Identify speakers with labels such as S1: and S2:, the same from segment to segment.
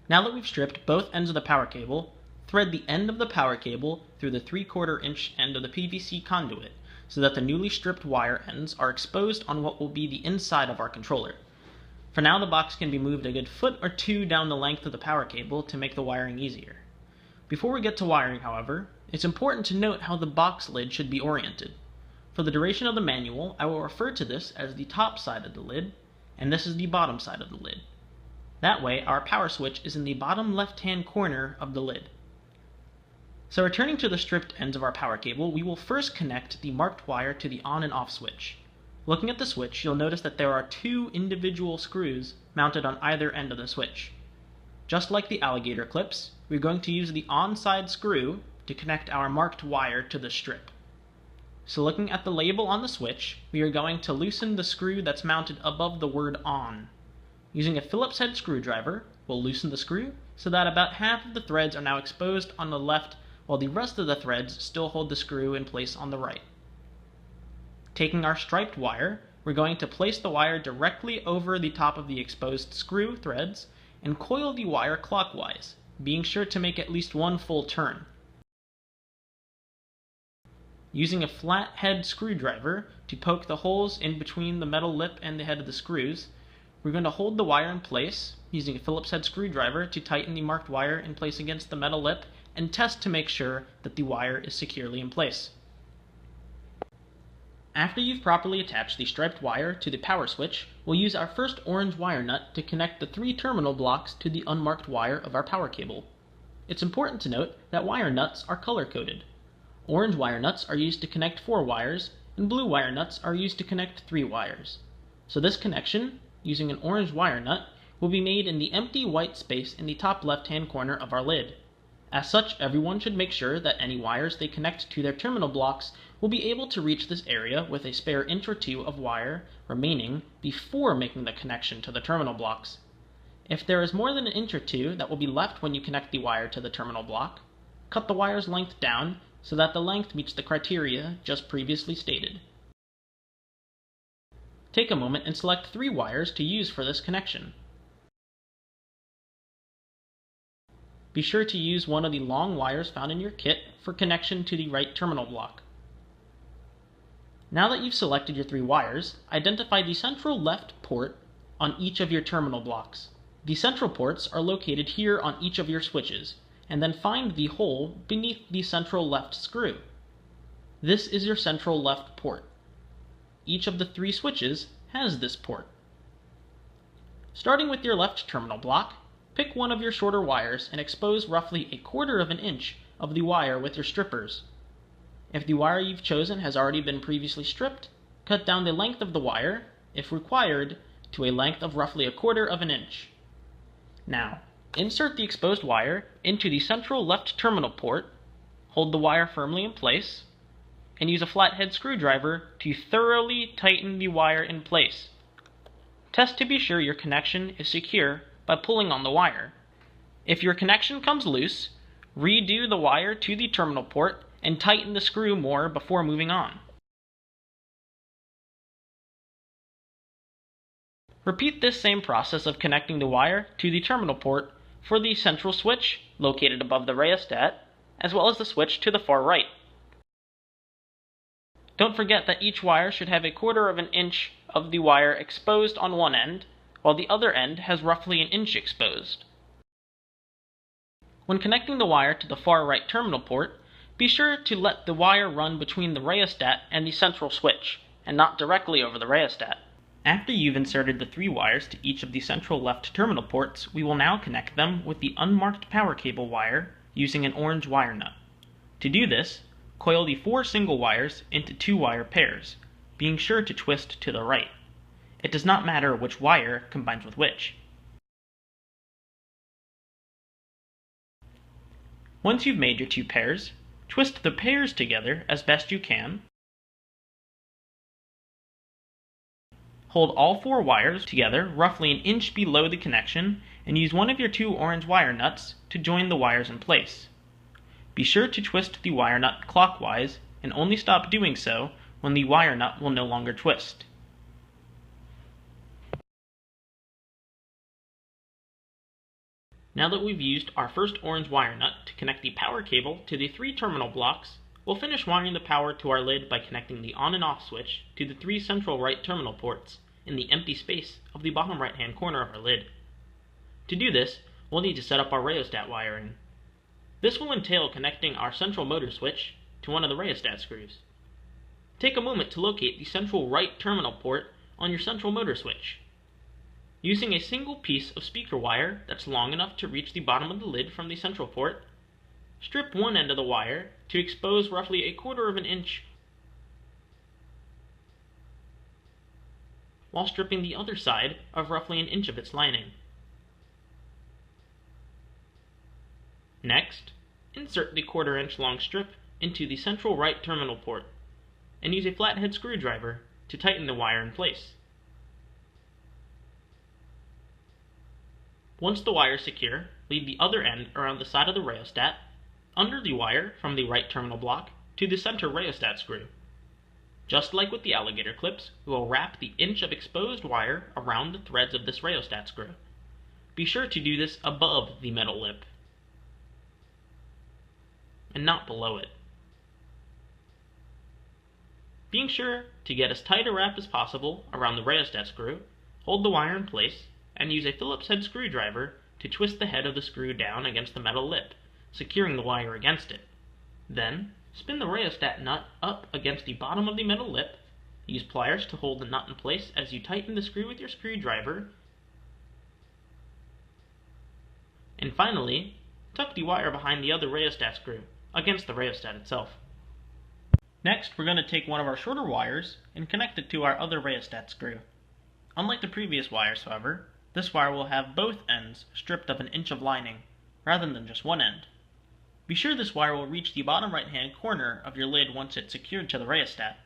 S1: Now that we've stripped both ends of the power cable, thread the end of the power cable through the 3/4 inch end of the PVC conduit so that the newly stripped wire ends are exposed on what will be the inside of our controller. For now, the box can be moved a good foot or two down the length of the power cable to make the wiring easier. Before we get to wiring, however, it's important to note how the box lid should be oriented. For the duration of the manual, I will refer to this as the top side of the lid, and this is the bottom side of the lid. That way, our power switch is in the bottom left-hand corner of the lid. So returning to the stripped ends of our power cable, we will first connect the marked wire to the on and off switch. Looking at the switch, you'll notice that there are 2 individual screws mounted on either end of the switch. Just like the alligator clips, we're going to use the on-side screw to connect our marked wire to the strip. So looking at the label on the switch, we are going to loosen the screw that's mounted above the word on. Using a Phillips head screwdriver, we'll loosen the screw so that about half of the threads are now exposed on the left while the rest of the threads still hold the screw in place on the right. Taking our striped wire, we're going to place the wire directly over the top of the exposed screw threads and coil the wire clockwise, being sure to make at least one full turn. Using a flat head screwdriver to poke the holes in between the metal lip and the head of the screws, we're going to hold the wire in place using a Phillips head screwdriver to tighten the marked wire in place against the metal lip and test to make sure that the wire is securely in place. After you've properly attached the striped wire to the power switch, we'll use our first orange wire nut to connect the 3 terminal blocks to the unmarked wire of our power cable. It's important to note that wire nuts are color-coded. Orange wire nuts are used to connect 4 wires, and blue wire nuts are used to connect 3 wires. So this connection, using an orange wire nut, will be made in the empty white space in the top left-hand corner of our lid. As such, everyone should make sure that any wires they connect to their terminal blocks will be able to reach this area with a spare inch or 2 of wire remaining before making the connection to the terminal blocks. If there is more than an inch or 2 that will be left when you connect the wire to the terminal block, cut the wire's length down so that the length meets the criteria just previously stated. Take a moment and select 3 wires to use for this connection. Be sure to use one of the long wires found in your kit for connection to the right terminal block. Now that you've selected your 3 wires, identify the central left port on each of your terminal blocks. The central ports are located here on each of your switches, and then find the hole beneath the central left screw. This is your central left port. Each of the 3 switches has this port. Starting with your left terminal block, pick one of your shorter wires and expose roughly 1/4 inch of the wire with your strippers. If the wire you've chosen has already been previously stripped, cut down the length of the wire, if required, to a length of roughly 1/4 inch. Now, insert the exposed wire into the central left terminal port, hold the wire firmly in place, and use a flathead screwdriver to thoroughly tighten the wire in place. Test to be sure your connection is secure by pulling on the wire. If your connection comes loose, redo the wire to the terminal port and tighten the screw more before moving on. Repeat this same process of connecting the wire to the terminal port for the central switch, located above the rheostat, as well as the switch to the far right. Don't forget that each wire should have 1/4 inch of the wire exposed on one end, while the other end has roughly 1 inch exposed. When connecting the wire to the far right terminal port, be sure to let the wire run between the rheostat and the central switch, and not directly over the rheostat. After you've inserted the 3 wires to each of the central left terminal ports, we will now connect them with the unmarked power cable wire using an orange wire nut. To do this, coil the 4 single wires into 2 wire pairs, being sure to twist to the right. It does not matter which wire combines with which. Once you've made your 2 pairs, twist the pairs together as best you can. Hold all 4 wires together roughly 1 inch below the connection and use one of your 2 orange wire nuts to join the wires in place. Be sure to twist the wire nut clockwise and only stop doing so when the wire nut will no longer twist. Now that we've used our first orange wire nut to connect the power cable to the 3 terminal blocks, we'll finish wiring the power to our lid by connecting the on and off switch to the 3 central right terminal ports in the empty space of the bottom right hand corner of our lid. To do this, we'll need to set up our rheostat wiring. This will entail connecting our central motor switch to one of the rheostat screws. Take a moment to locate the central right terminal port on your central motor switch. Using a single piece of speaker wire that's long enough to reach the bottom of the lid from the central port, strip one end of the wire to expose roughly 1/4 of an inch, while stripping the other side of roughly 1 inch of its lining. Next, insert the 1/4 inch long strip into the central right terminal port, and use a flathead screwdriver to tighten the wire in place. Once the wire is secure, lead the other end around the side of the rheostat, under the wire from the right terminal block to the center rheostat screw. Just like with the alligator clips, we will wrap the inch of exposed wire around the threads of this rheostat screw. Be sure to do this above the metal lip, and not below it. Being sure to get as tight a wrap as possible around the rheostat screw, hold the wire in place, and use a Phillips head screwdriver to twist the head of the screw down against the metal lip, securing the wire against it. Then, spin the rheostat nut up against the bottom of the metal lip, use pliers to hold the nut in place as you tighten the screw with your screwdriver, and finally, tuck the wire behind the other rheostat screw, against the rheostat itself. Next, we're going to take one of our shorter wires and connect it to our other rheostat screw. Unlike the previous wires, however, this wire will have both ends stripped of 1 inch of lining, rather than just one end. Be sure this wire will reach the bottom right-hand corner of your lid once it's secured to the rheostat.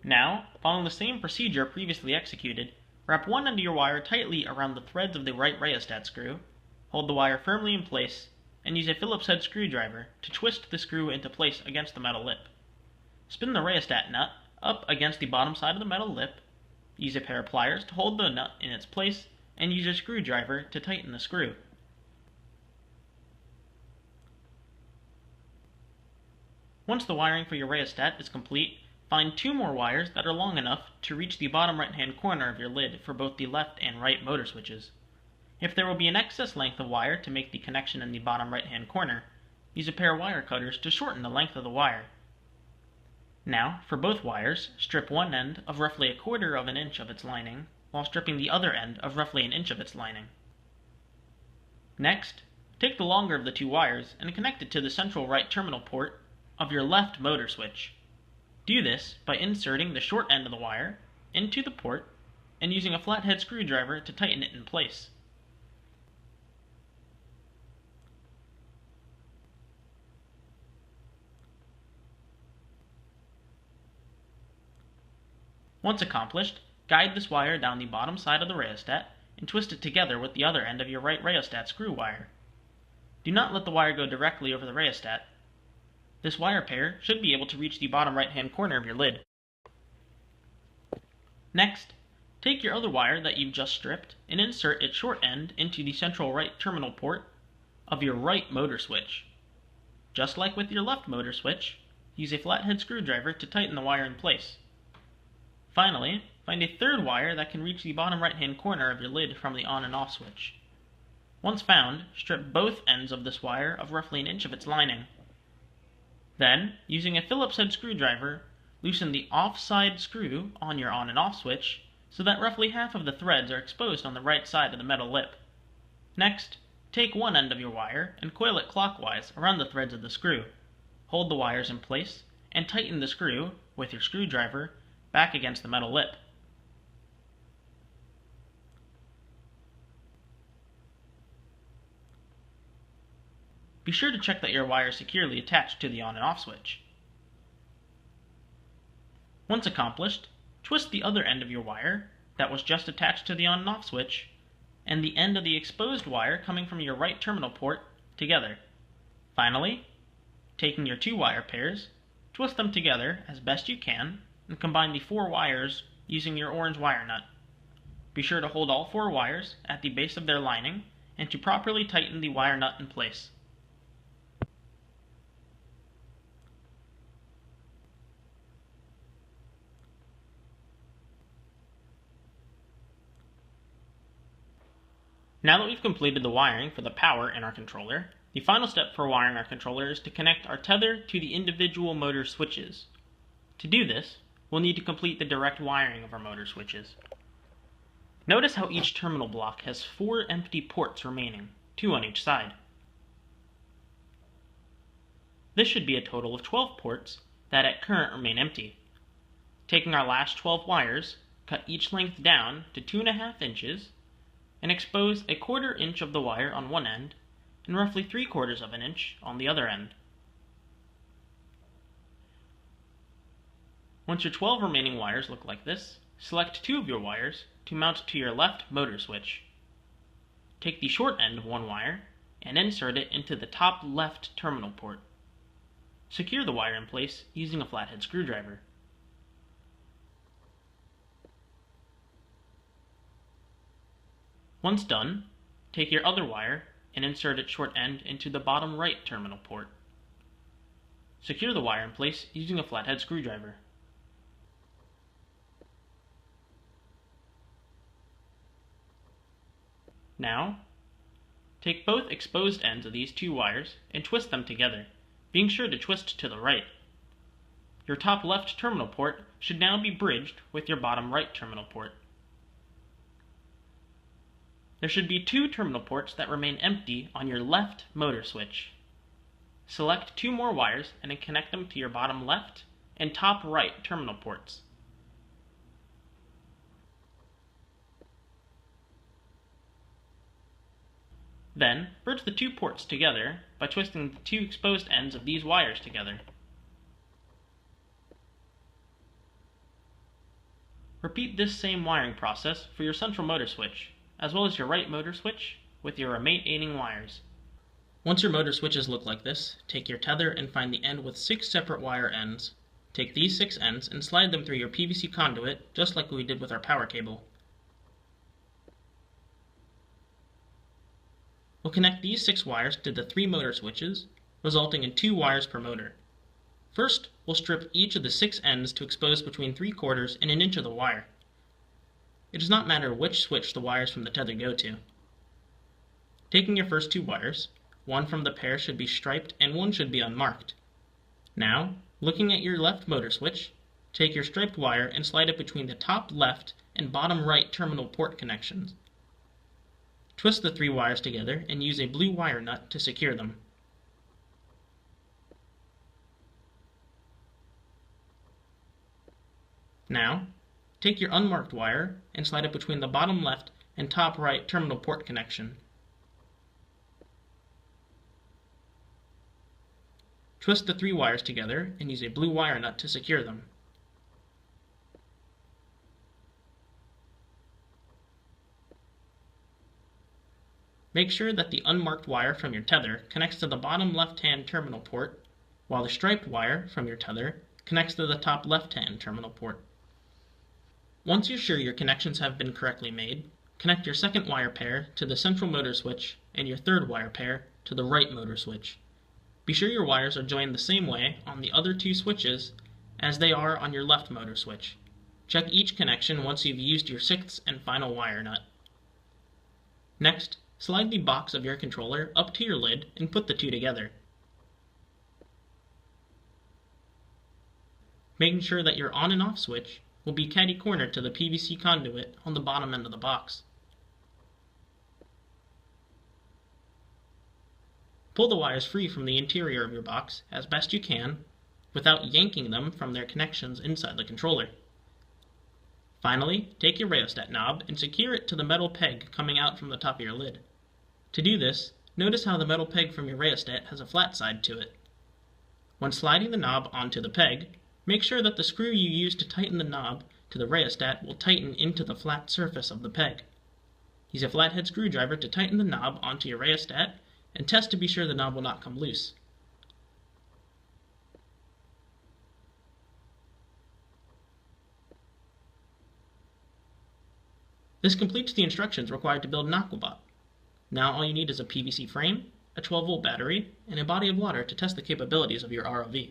S1: Now, following the same procedure previously executed, wrap one end of your wire tightly around the threads of the right rheostat screw, hold the wire firmly in place, and use a Phillips head screwdriver to twist the screw into place against the metal lip. Spin the rheostat nut up against the bottom side of the metal lip, use a pair of pliers to hold the nut in its place, and use a screwdriver to tighten the screw. Once the wiring for your rheostat is complete, find 2 more wires that are long enough to reach the bottom right-hand corner of your lid for both the left and right motor switches. If there will be an excess length of wire to make the connection in the bottom right-hand corner, use a pair of wire cutters to shorten the length of the wire. Now, for both wires, strip one end of roughly 1/4 of an inch of its lining, while stripping the other end of roughly 1 inch of its lining. Next, take the longer of the 2 wires and connect it to the central right terminal port of your left motor switch. Do this by inserting the short end of the wire into the port and using a flathead screwdriver to tighten it in place. Once accomplished, guide this wire down the bottom side of the rheostat and twist it together with the other end of your right rheostat screw wire. Do not let the wire go directly over the rheostat. This wire pair should be able to reach the bottom right-hand corner of your lid. Next, take your other wire that you've just stripped and insert its short end into the central right terminal port of your right motor switch. Just like with your left motor switch, use a flathead screwdriver to tighten the wire in place. Finally, find a third wire that can reach the bottom right-hand corner of your lid from the on and off switch. Once found, strip both ends of this wire of roughly 1 inch of its lining. Then, using a Phillips head screwdriver, loosen the off-side screw on your on and off switch so that roughly half of the threads are exposed on the right side of the metal lip. Next, take one end of your wire and coil it clockwise around the threads of the screw. Hold the wires in place and tighten the screw with your screwdriver back against the metal lip. Be sure to check that your wire is securely attached to the on and off switch. Once accomplished, twist the other end of your wire that was just attached to the on and off switch and the end of the exposed wire coming from your right terminal port together. Finally, taking your 2 wire pairs, twist them together as best you can and combine the 4 wires using your orange wire nut. Be sure to hold all 4 wires at the base of their lining and to properly tighten the wire nut in place. Now that we've completed the wiring for the power in our controller, the final step for wiring our controller is to connect our tether to the individual motor switches. To do this, we'll need to complete the direct wiring of our motor switches. Notice how each terminal block has 4 empty ports remaining, 2 on each side. This should be a total of 12 ports that at current remain empty. Taking our last 12 wires, cut each length down to 2.5 inches and expose 1/4 inch of the wire on one end and roughly 3/4 of an inch on the other end. Once your 12 remaining wires look like this, select 2 of your wires to mount to your left motor switch. Take the short end of one wire and insert it into the top left terminal port. Secure the wire in place using a flathead screwdriver. Once done, take your other wire and insert its short end into the bottom right terminal port. Secure the wire in place using a flathead screwdriver. Now, take both exposed ends of these 2 wires and twist them together, being sure to twist to the right. Your top left terminal port should now be bridged with your bottom right terminal port. There should be 2 terminal ports that remain empty on your left motor switch. Select 2 more wires and then connect them to your bottom left and top right terminal ports. Then, bridge the 2 ports together by twisting the 2 exposed ends of these wires together. Repeat this same wiring process for your central motor switch, as well as your right motor switch with your remaining wires. Once your motor switches look like this, take your tether and find the end with 6 separate wire ends. Take these 6 ends and slide them through your PVC conduit, just like we did with our power cable. We'll connect these 6 wires to the 3 motor switches, resulting in 2 wires per motor. First, we'll strip each of the 6 ends to expose between 3/4 and 1 inch of the wire. It does not matter which switch the wires from the tether go to. Taking your first 2 wires, one from the pair should be striped and one should be unmarked. Now, looking at your left motor switch, take your striped wire and slide it between the top left and bottom right terminal port connections. Twist the 3 wires together and use a blue wire nut to secure them. Now, take your unmarked wire and slide it between the bottom left and top right terminal port connection. Twist the 3 wires together and use a blue wire nut to secure them. Make sure that the unmarked wire from your tether connects to the bottom left-hand terminal port, while the striped wire from your tether connects to the top left-hand terminal port. Once you're sure your connections have been correctly made, connect your second wire pair to the central motor switch and your third wire pair to the right motor switch. Be sure your wires are joined the same way on the other 2 switches as they are on your left motor switch. Check each connection once you've used your 6th and final wire nut. Next, slide the box of your controller up to your lid and put the 2 together. Making sure that your on and off switch will be catty-cornered to the PVC conduit on the bottom end of the box. Pull the wires free from the interior of your box as best you can without yanking them from their connections inside the controller. Finally, take your rheostat knob and secure it to the metal peg coming out from the top of your lid. To do this, notice how the metal peg from your rheostat has a flat side to it. When sliding the knob onto the peg, make sure that the screw you use to tighten the knob to the rheostat will tighten into the flat surface of the peg. Use a flathead screwdriver to tighten the knob onto your rheostat and test to be sure the knob will not come loose. This completes the instructions required to build an Aquabot. Now all you need is a PVC frame, a 12-volt battery, and a body of water to test the capabilities of your ROV.